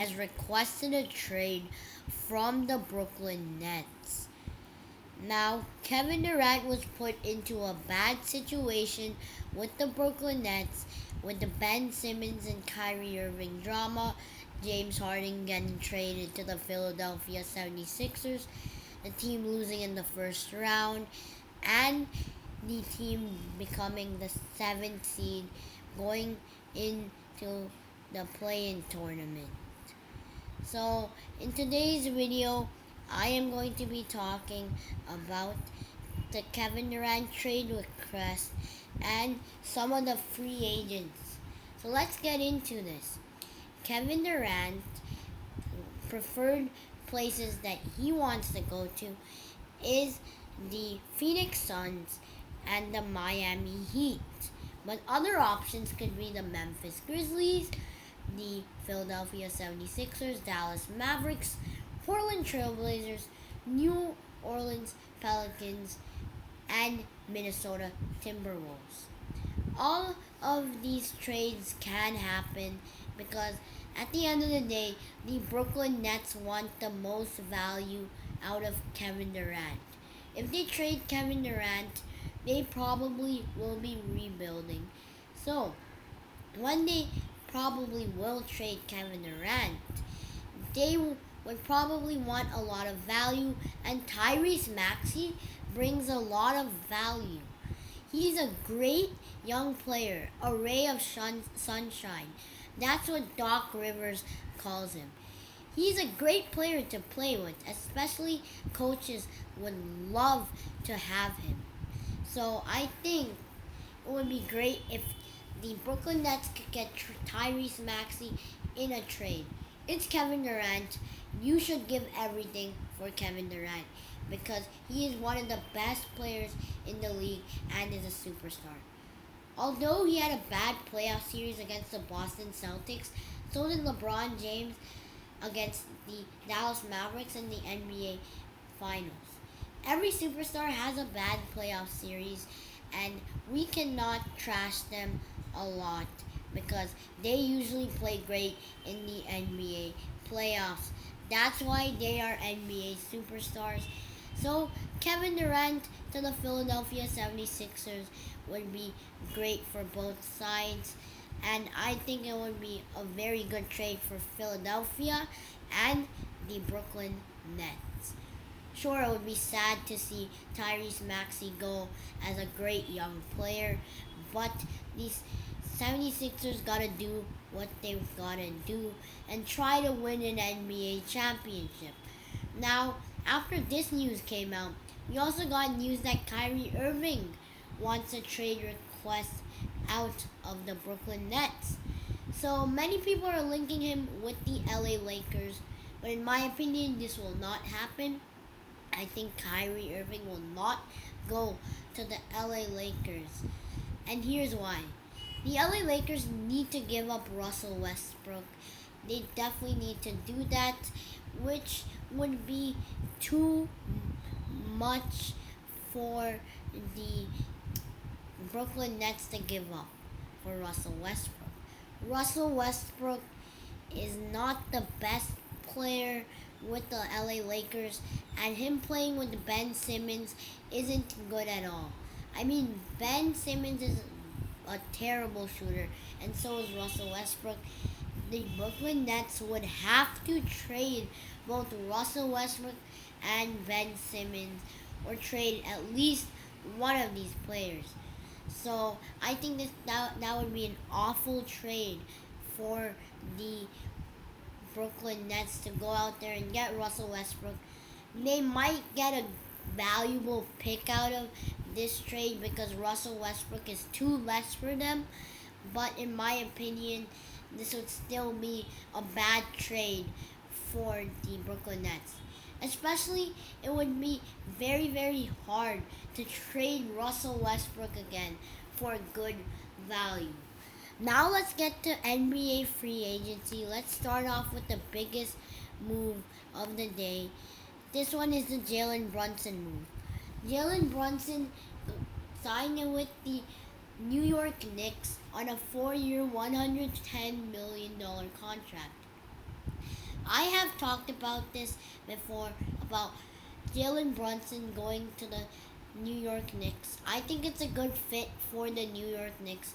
has requested a trade from the Brooklyn Nets. Now, Kevin Durant was put into a bad situation with the Brooklyn Nets with the Ben Simmons and Kyrie Irving drama, James Harden getting traded to the Philadelphia 76ers, the team losing in the first round, and the team becoming the seventh seed going into the play-in tournament. So, in today's video, I am going to be talking about the Kevin Durant trade request and some of the free agents. So, let's get into this. Kevin Durant preferred places that he wants to go to is the Phoenix Suns and the Miami Heat. But other options could be the Memphis Grizzlies, the Philadelphia 76ers, Dallas Mavericks, Portland Trailblazers, New Orleans Pelicans, and Minnesota Timberwolves. All of these trades can happen because at the end of the day, the Brooklyn Nets want the most value out of Kevin Durant. If they trade Kevin Durant, they probably will be rebuilding. So, when they probably will trade Kevin Durant, they would probably want a lot of value, and Tyrese Maxey brings a lot of value. He's a great young player, a ray of sunshine. That's what Doc Rivers calls him. He's a great player to play with, especially coaches would love to have him. So I think it would be great if the Brooklyn Nets could get Tyrese Maxey in a trade. It's Kevin Durant. You should give everything for Kevin Durant because he is one of the best players in the league and is a superstar. Although he had a bad playoff series against the Boston Celtics, so did LeBron James against the Dallas Mavericks in the NBA Finals. Every superstar has a bad playoff series, and we cannot trash them a lot because they usually play great in the NBA playoffs. That's why they are NBA superstars. So, Kevin Durant to the Philadelphia 76ers would be great for both sides. And I think it would be a very good trade for Philadelphia and the Brooklyn Nets. Sure, it would be sad to see Tyrese Maxey go as a great young player, but these 76ers gotta do what they've gotta do and try to win an NBA championship. Now, after this news came out, we also got news that Kyrie Irving wants a trade request out of the Brooklyn Nets. So many people are linking him with the LA Lakers, but in my opinion, this will not happen. I think Kyrie Irving will not go to the LA Lakers. And here's why. The LA Lakers need to give up Russell Westbrook. They definitely need to do that, which would be too much for the Brooklyn Nets to give up for Russell Westbrook. Russell Westbrook is not the best player with the LA Lakers, and him playing with Ben Simmons isn't good at all. I mean, Ben Simmons is a terrible shooter, and so is Russell Westbrook. The Brooklyn Nets would have to trade both Russell Westbrook and Ben Simmons, or trade at least one of these players. So I think that would be an awful trade for the Brooklyn Nets to go out there and get Russell Westbrook. They might get a valuable pick out of this trade because Russell Westbrook is too less for them. But in my opinion, this would still be a bad trade for the Brooklyn Nets. Especially, it would be very, very hard to trade Russell Westbrook again for good value. Now let's get to NBA free agency. Let's start off with the biggest move of the day. This one is the Jalen Brunson move. Jalen Brunson signed with the New York Knicks on a 4-year, $110 million contract. I have talked about this before about Jalen Brunson going to the New York Knicks. I think it's a good fit for the New York Knicks,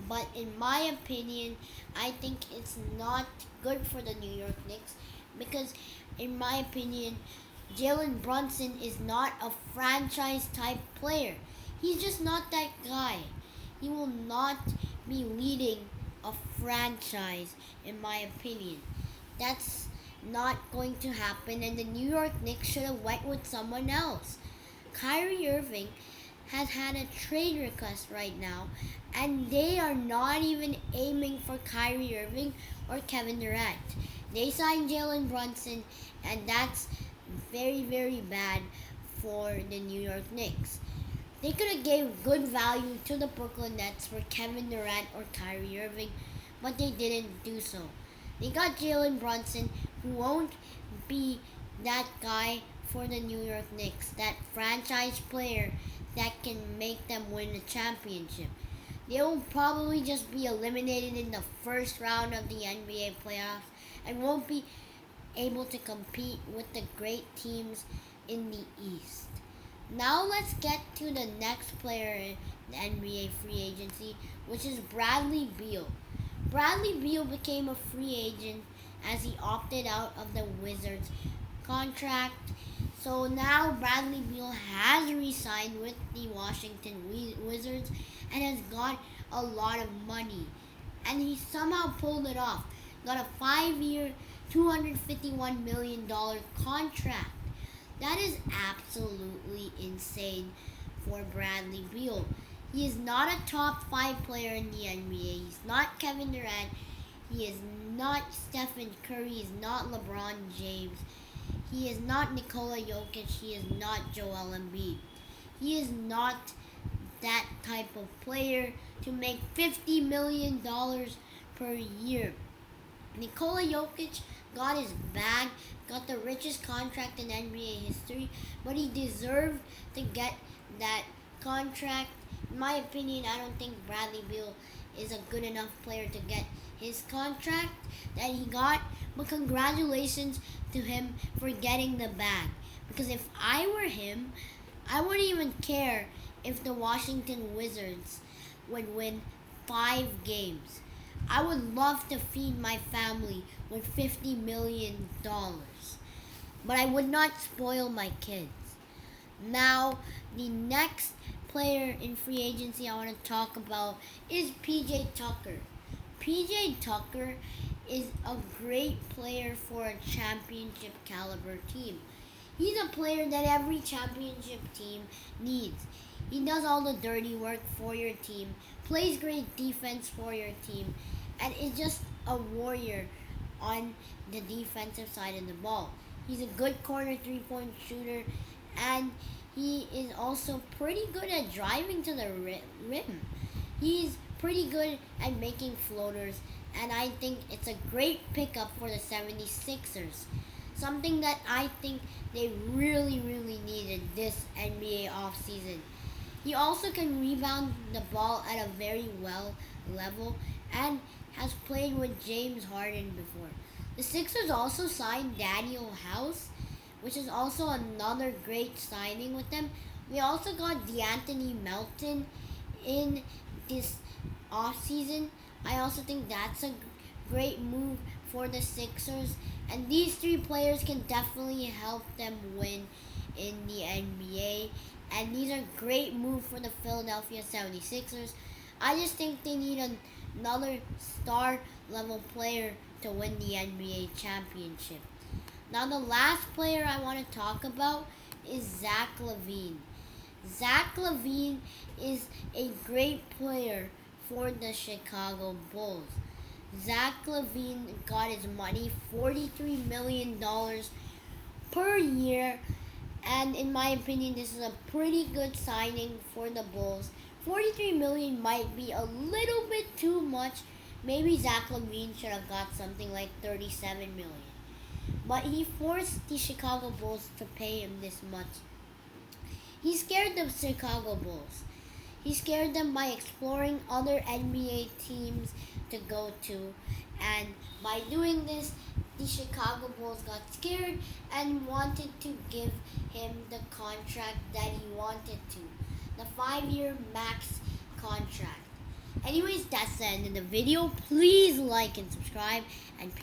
but in my opinion, I think it's not good for the New York Knicks because, in my opinion, Jalen Brunson is not a franchise type player. He's just not that guy. He will not be leading a franchise, in my opinion. That's not going to happen, and the New York Knicks should have went with someone else. Kyrie Irving has had a trade request right now, and they are not even aiming for Kyrie Irving or Kevin Durant. They signed Jalen Brunson, and that's very, very bad for the New York Knicks. They could have gave good value to the Brooklyn Nets for Kevin Durant or Kyrie Irving, but they didn't do so. They got Jalen Brunson, who won't be that guy for the New York Knicks, that franchise player that can make them win a championship. They will probably just be eliminated in the first round of the NBA playoffs and won't be able to compete with the great teams in the East. Now let's get to the next player in the NBA free agency, which is Bradley Beal. Bradley Beal became a free agent as he opted out of the Wizards contract. So now Bradley Beal has re-signed with the Washington Wizards and has got a lot of money. And he somehow pulled it off. Got a 5-year, $251 million contract. That is absolutely insane for Bradley Beal. He is not a top 5 player in the NBA. He's not Kevin Durant. He is not Stephen Curry. He is not LeBron James. He is not Nikola Jokic. He is not Joel Embiid. He is not that type of player to make $50 million per year. Nikola Jokic got his bag, got the richest contract in NBA history, but he deserved to get that contract. In my opinion, I don't think Bradley Beal is a good enough player to get his contract that he got, but congratulations to him for getting the bag. Because if I were him, I wouldn't even care if the Washington Wizards would win 5 games. I would love to feed my family with $50 million, but I would not spoil my kids. Now, the next player in free agency I want to talk about is PJ Tucker. PJ Tucker is a great player for a championship caliber team. He's a player that every championship team needs. He does all the dirty work for your team, plays great defense for your team, and is just a warrior on the defensive side of the ball. He's a good corner 3-point shooter, and he is also pretty good at driving to the rim. He's pretty good at making floaters, and I think it's a great pickup for the 76ers. Something that I think they really, really needed this NBA offseason. He also can rebound the ball at a very well level and has played with James Harden before. The Sixers also signed Daniel House, which is also another great signing with them. We also got DeAnthony Melton in this offseason. I also think that's a great move for the Sixers. And these 3 players can definitely help them win in the NBA. And these are great moves for the Philadelphia 76ers. I just think they need another star level player to win the NBA championship. Now the last player I want to talk about is Zach LaVine. Zach LaVine is a great player for the Chicago Bulls. Zach LaVine got his money, $43 million per year, and in my opinion, this is a pretty good signing for the Bulls. $43 million might be a little bit too much. Maybe Zach LaVine should have got something like $37 million. But he forced the Chicago Bulls to pay him this much. He scared the Chicago Bulls. He scared them by exploring other NBA teams to go to. And by doing this, the Chicago Bulls got scared and wanted to give him the contract that he wanted to, the 5-year max contract. Anyways, that's the end of the video. Please like and subscribe, and peace.